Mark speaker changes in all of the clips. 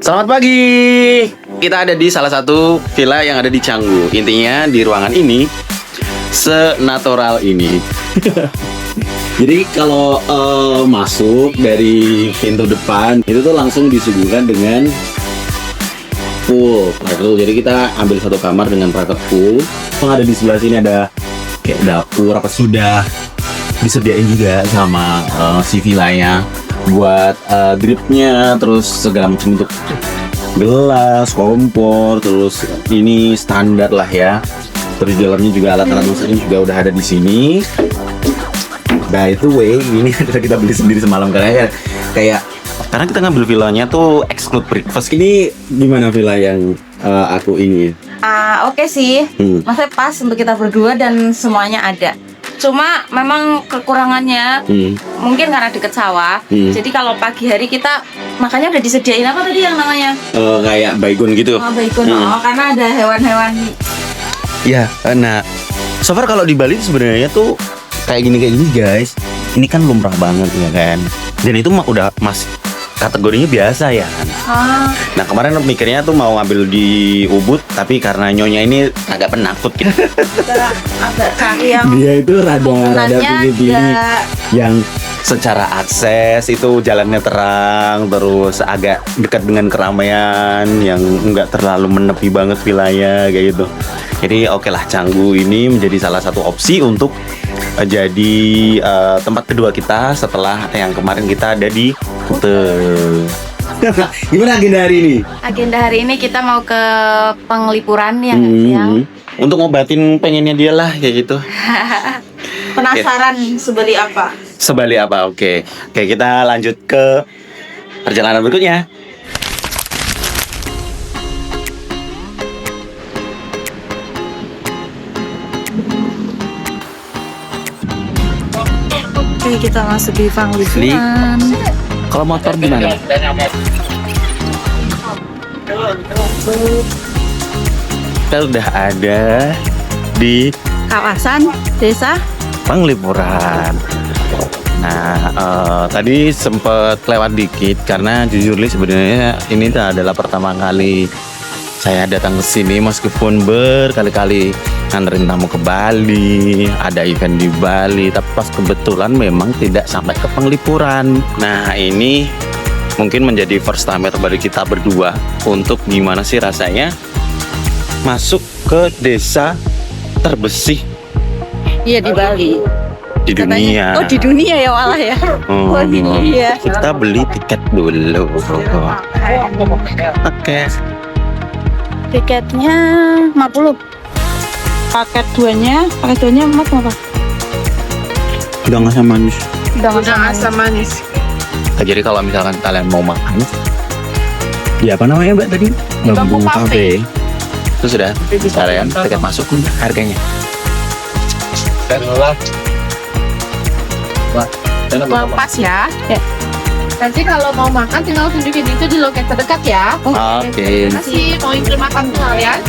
Speaker 1: Selamat pagi. Kita ada di salah satu villa yang ada di Canggu. Intinya di ruangan ini senatural ini. Jadi kalau masuk dari pintu depan itu tuh langsung disuguhkan dengan pool. Jadi kita ambil satu kamar dengan private pool. Yang ada di sebelah sini ada kayak dapur apa sudah disediain juga sama si villanya buat dripnya, terus segala macam untuk gelas, kompor, terus ini standar lah ya. Terus di dalamnya juga alat-alat masaknya juga udah ada di sini. Nah itu ini kita beli sendiri semalam karena kita ngambil villanya tuh exclude breakfast. Ini gimana villa yang aku ingin?
Speaker 2: Oke sih, maksudnya pas untuk kita berdua dan semuanya ada. Cuma memang kekurangannya mungkin karena deket sawah. Jadi kalau pagi hari kita makanya udah disediain apa tadi yang namanya?
Speaker 1: Kayak baygon gitu.
Speaker 2: Baygon. Karena ada hewan-hewan.
Speaker 1: Ya, nah, so far kalau di Bali sebenarnya tuh kayak gini guys. Ini kan lumrah banget ya kan. Dan itu mah udah kategorinya biasa ya kan. Nah kemarin mikirnya tuh mau ngambil di Ubud, tapi karena nyonya ini agak penakut gitu.
Speaker 2: Agak cari yang
Speaker 1: Dia itu rada begini
Speaker 2: ya.
Speaker 1: yang secara akses itu jalannya terang, terus agak dekat dengan keramaian yang enggak terlalu menepi banget wilayah kayak gitu. Jadi oke lah, Canggu ini menjadi salah satu opsi untuk jadi tempat kedua kita setelah yang kemarin kita ada di Kute. Gimana agenda hari ini?
Speaker 2: Agenda hari ini kita mau ke penglipuran ya, yang
Speaker 1: untuk ngobatin pengennya dia lah kayak gitu.
Speaker 2: penasaran sebeli apa?
Speaker 1: Sebali apa? Oke, kita lanjut ke perjalanan berikutnya.
Speaker 2: Oke, kita masuk di penglipuran.
Speaker 1: Kalau motor gimana? Kita udah ada di
Speaker 2: Kawasan desa
Speaker 1: Penglipuran. Nah, tadi sempet lewat dikit karena jujur li sebenarnya ini adalah pertama kali saya datang ke sini, meskipun berkali-kali nganterin tamu ke Bali, ada event di Bali, tapi pas kebetulan memang tidak sampai ke Penglipuran. Nah, ini mungkin menjadi first timer bagi kita berdua untuk gimana sih rasanya masuk ke desa terbersih
Speaker 2: di Bali.
Speaker 1: Di dunia.
Speaker 2: Oh, di dunia ya malah ya. Oh, di dunia.
Speaker 1: Kita beli tiket dulu. Oke.
Speaker 2: Tiketnya 50. Paket duanya emas apa?
Speaker 1: Udang asam manis.
Speaker 2: Udang asam manis.
Speaker 1: Nah, jadi kalau misalkan kalian mau makan, ya apa namanya Mbak tadi? Bambu Cafe. Itu sudah kalian tiket masuk harganya.
Speaker 2: Pas ya.
Speaker 3: Nanti kalau mau makan tinggal tunjukin itu di loket terdekat ya.
Speaker 1: Oke.
Speaker 3: Masih mau terima kasih kalian.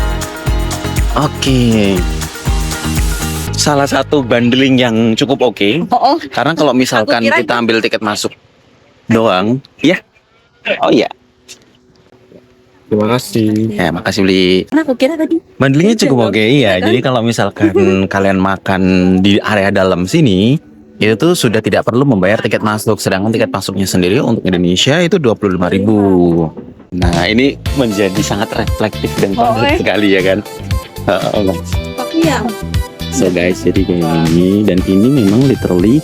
Speaker 1: Oke. Salah satu bundling yang cukup oke. Karena kalau misalkan kita ambil tiket masuk doang, ya. Oh iya. Terima kasih. Ya, makasih beli.
Speaker 2: Nah, aku kira tadi.
Speaker 1: Bundlingnya cukup oke ya. Jadi kalau misalkan kalian makan di area dalam sini, itu tuh sudah tidak perlu membayar tiket masuk. Sedangkan tiket masuknya sendiri untuk Indonesia itu 25.000. Nah, ini menjadi sangat reflektif dan padat sekali ya kan.
Speaker 2: Iya.
Speaker 1: So guys, jadi kayak gini, dan ini memang literally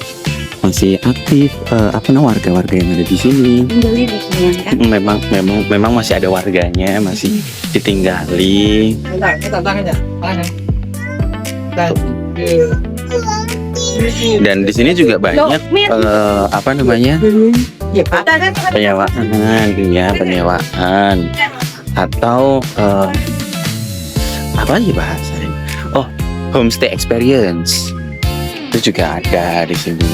Speaker 1: masih aktif warga-warga yang ada di sini.
Speaker 2: Tinggali di sini ya.
Speaker 1: Memang masih ada warganya, masih ditinggali. Dan di sini juga banyak penyewaan atau apa sih bahasanya? Oh, homestay experience itu juga ada di sini.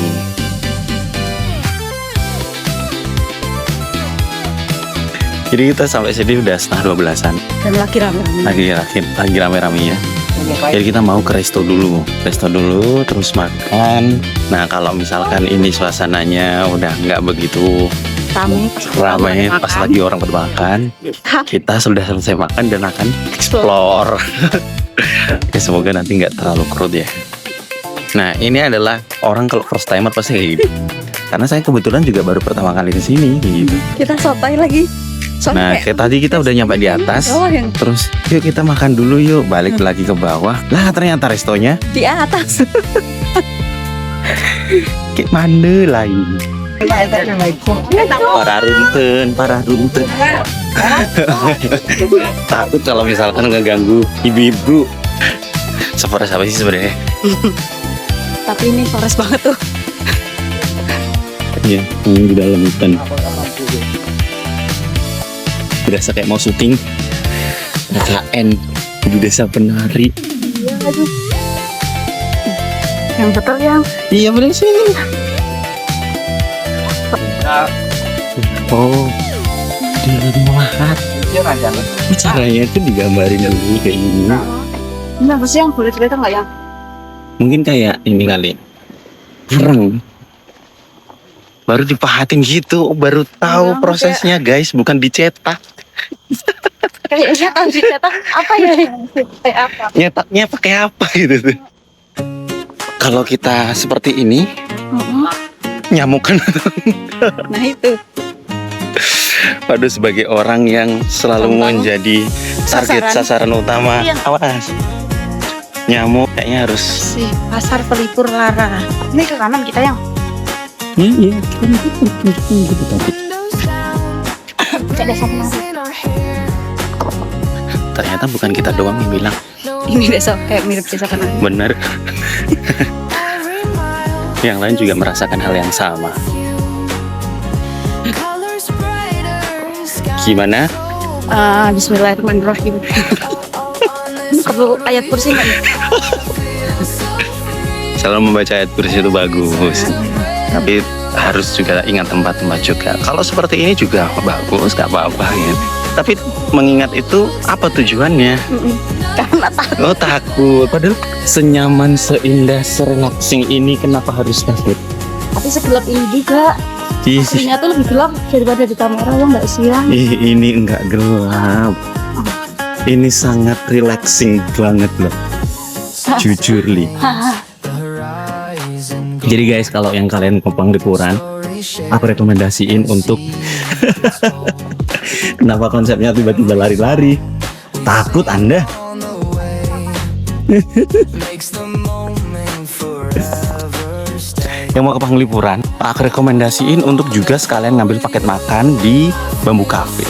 Speaker 1: Jadi kita sampai sini udah setengah 12-an.
Speaker 2: Dan lagi rame-rame.
Speaker 1: Lagi rame-ramenya. Jadi kita mau ke resto dulu, terus makan. Nah kalau misalkan ini suasananya udah nggak begitu Ramai pas lagi orang pada makan. Kita sudah selesai makan dan akan explore. Ya, semoga nanti nggak terlalu crowd ya. Nah, ini adalah orang kalau first timer pasti kayak gini. Karena saya kebetulan juga baru pertama kali kesini gitu.
Speaker 2: Kita sotai lagi.
Speaker 1: Nah, kayak tadi kita udah nyampe di atas. Terus yuk kita makan dulu yuk. Balik lagi ke bawah. Lah ternyata restonya
Speaker 2: Di atas.
Speaker 1: kayak mandel lain. Parah runtun. Takut kalau misalkan ngeganggu ibu-ibu. Seforest apa sih sebenarnya?
Speaker 2: Tapi ini forest banget tuh.
Speaker 1: Iya, di dalam hutan. Berasa kayak mau syuting KKN di Desa Penari.
Speaker 2: Yang betul yang.
Speaker 1: Iya benar sini. Oh, dia lagi melihat. Caranya itu digambarin dulu kayak gini.
Speaker 2: Ini apa sih yang boleh cerita nggak ya?
Speaker 1: Mungkin kayak ini kali. Kerang. Baru dipahatin gitu, baru tahu prosesnya guys, bukan dicetak.
Speaker 2: Kayaknya kalau dicetak apa ya? Kayak apa?
Speaker 1: Nyetaknya pakai apa gitu tuh. Kalau kita seperti ini, nyamuk kan.
Speaker 2: Nah itu.
Speaker 1: Waduh, sebagai orang yang selalu menjadi target sasaran utama,
Speaker 2: Iya.
Speaker 1: awas. Nyamuk kayaknya harus.
Speaker 2: Si pasar pelipur lara. Ini ke kanan kita yang.
Speaker 1: Iya, gitu tapi.
Speaker 2: Cek desa penari.
Speaker 1: Ternyata bukan kita doang yang bilang.
Speaker 2: Ini desa kayak mirip desa penari.
Speaker 1: Bener. Yang lain juga merasakan hal yang sama. Gimana?
Speaker 2: Bismillahirrahmanirrahim. Ini perlu ayat kursi nggak?
Speaker 1: Selalu membaca ayat kursi itu bagus. Tapi harus juga ingat tempat-tempat juga. Kalau seperti ini juga bagus, gak apa-apa gitu. Tapi mengingat itu apa tujuannya?
Speaker 2: Karena takut.
Speaker 1: Oh takut. Padahal senyaman, seindah, serelaxing ini kenapa harus takut?
Speaker 2: Tapi segelap ini juga. Aslinya tuh lebih gelap daripada di kamera ya nggak sih ya?
Speaker 1: Ini enggak gelap. Ini sangat relaxing banget loh. Jujur li. Jadi guys, kalau yang kalian ke Penglipuran, aku rekomendasiin untuk kenapa konsepnya tiba-tiba lari-lari? Takut Anda? Yang mau ke Penglipuran, aku rekomendasiin untuk juga sekalian ngambil paket makan di Bambu Cafe.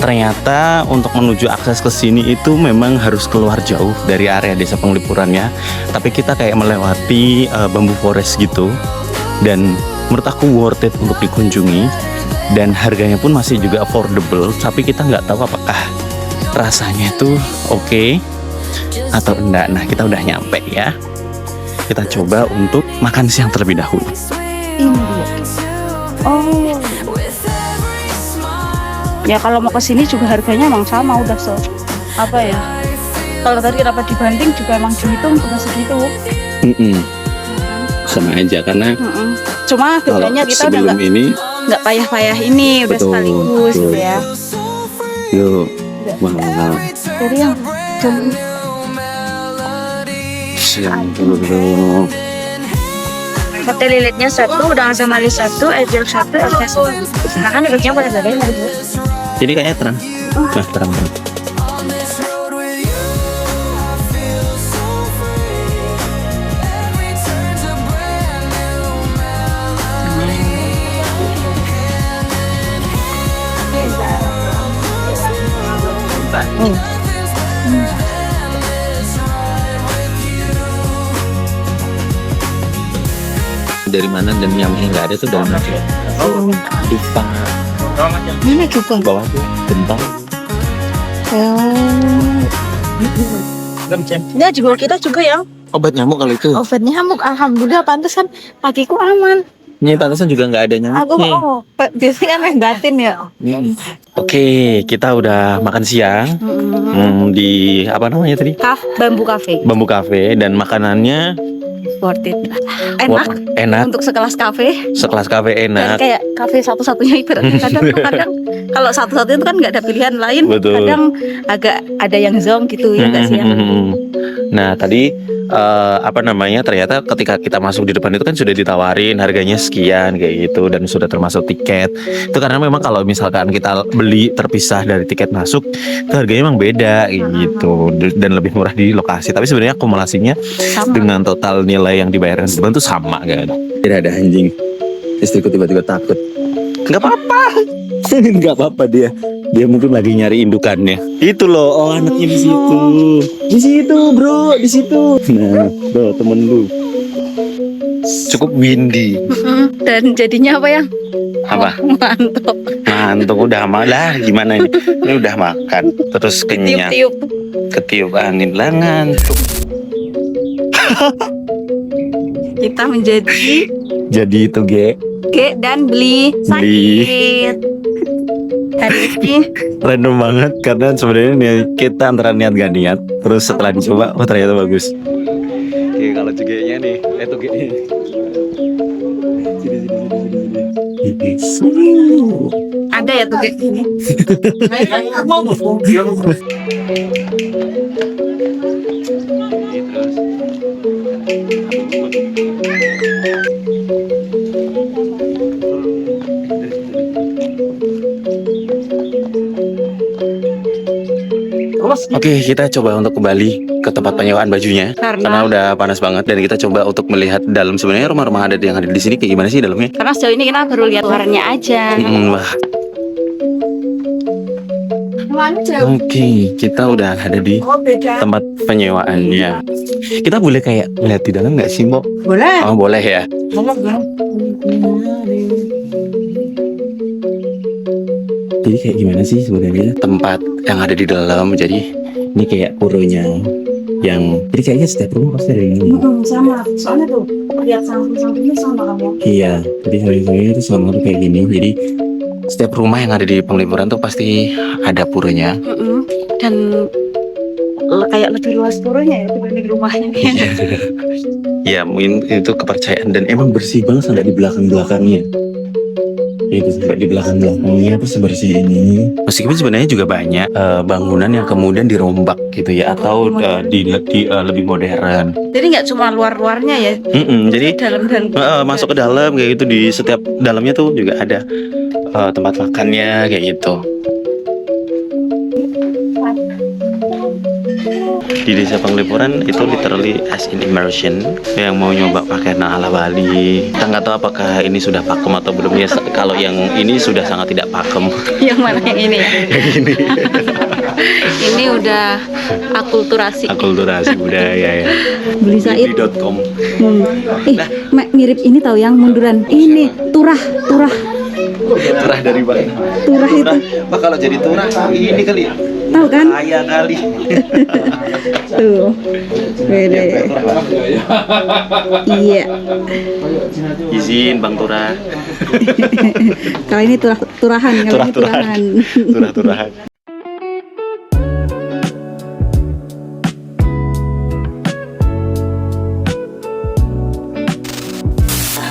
Speaker 1: Ternyata untuk menuju akses ke sini itu memang harus keluar jauh dari area desa Penglipurannya. Tapi kita kayak melewati bambu forest gitu. Dan menurut aku worth it untuk dikunjungi. Dan harganya pun masih juga affordable. Tapi kita nggak tahu apakah rasanya itu oke atau enggak. Nah, kita udah nyampe ya. Kita coba untuk makan siang terlebih dahulu.
Speaker 2: Ini dia. Oh. Ya kalau mau ke sini juga harganya emang sama udah apa ya? Kalau tadi kenapa dibanding juga emang dihitung cuma segitu.
Speaker 1: Sama aja karena
Speaker 2: Cuma bedanya kita udah nggak payah-payah ini udah sekaligus gitu ya.
Speaker 1: Yuk. Wow.
Speaker 2: Jadi yang
Speaker 1: Siang dulu.
Speaker 2: Hotel Lilitnya 1, udang asam manis 1, ejel 1, es 1. Nah kan duduknya pada beda.
Speaker 1: Jadi kayaknya terang. Nah, terang. Dari mana dan nyamuknya nggak ada tuh dari mana? Jepang.
Speaker 2: Mana juga?
Speaker 1: Bawah tuh gentong.
Speaker 2: Ini juga kita juga ya.
Speaker 1: Obat nyamuk kalau itu.
Speaker 2: Obat nyamuk, alhamdulillah pantesan kakiku aman.
Speaker 1: Ini pantesan juga nggak ada nyamuk.
Speaker 2: Aku biasanya kan batin ya.
Speaker 1: Oke, kita udah makan siang di apa namanya tadi?
Speaker 2: Bambu Cafe.
Speaker 1: Bambu Cafe dan makanannya
Speaker 2: worth it. Enak.
Speaker 4: Enak.
Speaker 2: Untuk sekelas kafe.
Speaker 4: Sekelas kafe
Speaker 2: Dan
Speaker 4: enak.
Speaker 2: kayak kafe satu-satunya ibaratnya kadang kalau satu-satunya itu kan nggak ada pilihan lain.
Speaker 4: Betul.
Speaker 2: Kadang agak ada yang zonk gitu ya nggak sih ya.
Speaker 4: Nah tadi ternyata ketika kita masuk di depan itu kan sudah ditawarin harganya sekian kayak gitu dan sudah termasuk tiket. Itu karena memang kalau misalkan kita beli terpisah dari tiket masuk, itu harganya memang beda kayak gitu dan lebih murah di lokasi. Tapi sebenarnya akumulasinya
Speaker 2: Sama.
Speaker 4: dengan total nilai yang dibayarkan di depan itu sama kan.
Speaker 1: Tidak ada anjing. Istriku tiba-tiba takut.
Speaker 4: Nggak apa-apa.
Speaker 1: Nggak apa-apa dia. Dia mungkin lagi nyari indukannya. Itu loh, oh anaknya di situ. Di situ, bro, di situ. Nah, bro, temen lu.
Speaker 4: Cukup windy.
Speaker 2: Dan jadinya apa ya?
Speaker 4: Apa?
Speaker 2: Mantap.
Speaker 4: Ngantuk udah malah gimana ini? Ini udah makan terus kenyang.
Speaker 2: Tiup-tiup.
Speaker 4: Ketiup angin lah ngantuk.
Speaker 2: Kita menjadi
Speaker 1: Jadi itu, Ge.
Speaker 2: G dan beli sakit. Hari ini
Speaker 1: Random banget karena sebenarnya kita antara niat gak niat. Terus setelah dicoba, oh ternyata bagus. Oke, kalau cegeknya nih, togenya. Sini.
Speaker 2: ada ya tuh kayak gini.
Speaker 4: Oke, kita coba untuk kembali ke tempat penyewaan bajunya karena udah panas banget dan kita coba untuk melihat dalam sebenarnya rumah-rumah adat yang ada di sini kayak gimana sih dalamnya.
Speaker 2: Karena sejauh ini kita baru lihat luarnya aja.
Speaker 4: Wah. Oke, kita udah ada di tempat penyewaannya. Kita boleh kayak lihat di dalam nggak sih, Mbok?
Speaker 2: Boleh.
Speaker 4: Oh, boleh ya.
Speaker 1: Jadi kayak gimana sih sebenarnya
Speaker 4: Tempat yang ada di dalam. Jadi
Speaker 1: ini kayak puronya yang jadi kayaknya setiap rumah pasti ada ini.
Speaker 2: Sama. Soalnya tuh lihat samping-sampingnya sama kamu.
Speaker 1: Iya, jadi samping-sampingnya itu sama tuh kayak gini. Jadi
Speaker 4: setiap rumah yang ada di Penglipuran tuh pasti ada puranya.
Speaker 2: Dan kayak lebih luas turunnya ya dibanding rumahnya.
Speaker 4: Ya mungkin itu kepercayaan dan
Speaker 1: emang bersih banget sampai di belakang-belakangnya. Itu sampai di belakang-belakangnya tuh sebersih ini.
Speaker 4: meskipun sebenarnya juga banyak bangunan yang kemudian dirombak gitu ya atau lebih modern.
Speaker 2: Jadi nggak cuma luar-luarnya ya.
Speaker 4: Jadi
Speaker 2: Dalam-dalam.
Speaker 4: masuk ke dalam kayak gitu, di setiap dalamnya tuh juga ada tempat makannya kayak gitu. Di desa Penglipuran itu literally as in immersion. Yang mau nyoba pakaian ala Bali, kita nggak tahu apakah ini sudah pakem atau belum ya. Kalau yang ini sudah sangat tidak pakem.
Speaker 2: Yang mana yang ini ya?
Speaker 4: Yang ini
Speaker 2: Ini udah akulturasi.
Speaker 4: akulturasi budaya ya.
Speaker 2: Beli Said.
Speaker 4: Beli.com.
Speaker 2: Mirip ini tahu yang munduran. Ini turah.
Speaker 4: Turah dari mana?
Speaker 2: Turah itu.
Speaker 4: Wah, kalau jadi turah ini kali ya.
Speaker 2: Tahu kan?
Speaker 4: Kaya kali.
Speaker 2: Tuh. Bede. Iya.
Speaker 4: Izin Bang Turah.
Speaker 2: Kalau ini turahan, kalau ini
Speaker 4: Turah-turahan. Turah-turahan.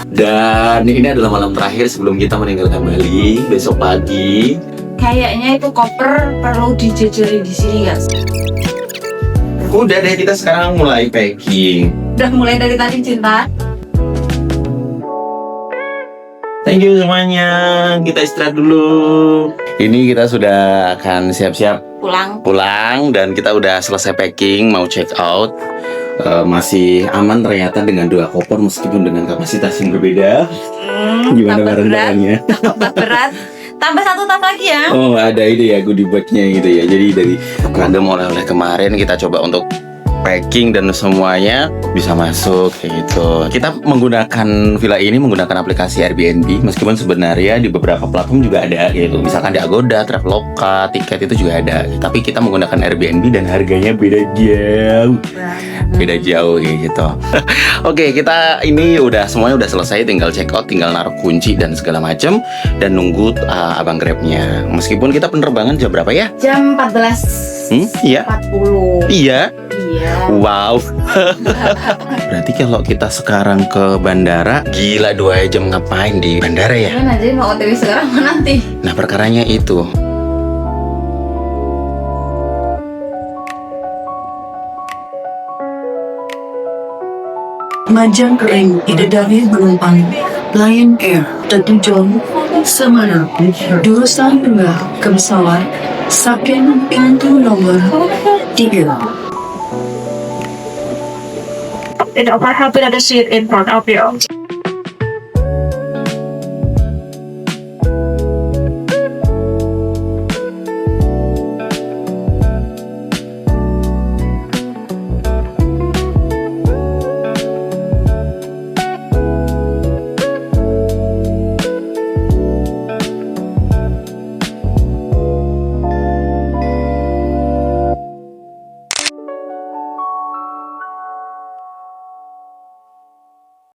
Speaker 1: Dan ini adalah malam terakhir sebelum kita meninggalkan Bali besok pagi.
Speaker 2: Kayaknya itu koper perlu dijejeli di sini guys.
Speaker 1: Udah deh, kita sekarang mulai packing.
Speaker 2: Udah mulai dari tadi Cinta.
Speaker 1: Thank you semuanya. Kita istirahat dulu. Ini kita sudah akan siap-siap pulang dan kita udah selesai packing, mau check out. Masih aman ternyata dengan 2 koper meskipun dengan kapasitas yang berbeda. Gimana barang-barangnya?
Speaker 2: Tambah berat. Tambah 1 tas lagi ya.
Speaker 1: Oh, ada ide ya goodie bagnya gitu ya. Jadi dari
Speaker 4: Random oleh-oleh kemarin kita coba untuk packing dan semuanya bisa masuk kayak gitu. Kita menggunakan villa ini menggunakan aplikasi Airbnb, meskipun sebenarnya di beberapa platform juga ada gitu. Misalkan di Agoda, Traveloka, tiket itu juga ada. Tapi kita menggunakan Airbnb dan harganya beda jauh. Beda jauh kayak gitu. Oke, kita ini semuanya udah selesai, tinggal check out, tinggal naruh kunci dan segala macam dan nunggu abang Grabnya. Meskipun kita penerbangan jam berapa ya?
Speaker 2: Jam 14.
Speaker 4: Iya.
Speaker 2: 40.
Speaker 4: Iya.
Speaker 2: Iya.
Speaker 4: Wow. Berarti kalau kita sekarang ke bandara, gila 2 jam ngapain di bandara ya?
Speaker 2: Kan aja mau OTW sekarang mau nanti.
Speaker 4: Nah, perkaranya itu.
Speaker 5: Majang kering dari penumpang Lion Air tertujuan Semarang jurusan 2 ke pesawat Saken pintu nomor 3.
Speaker 6: It will have another seat in front of you.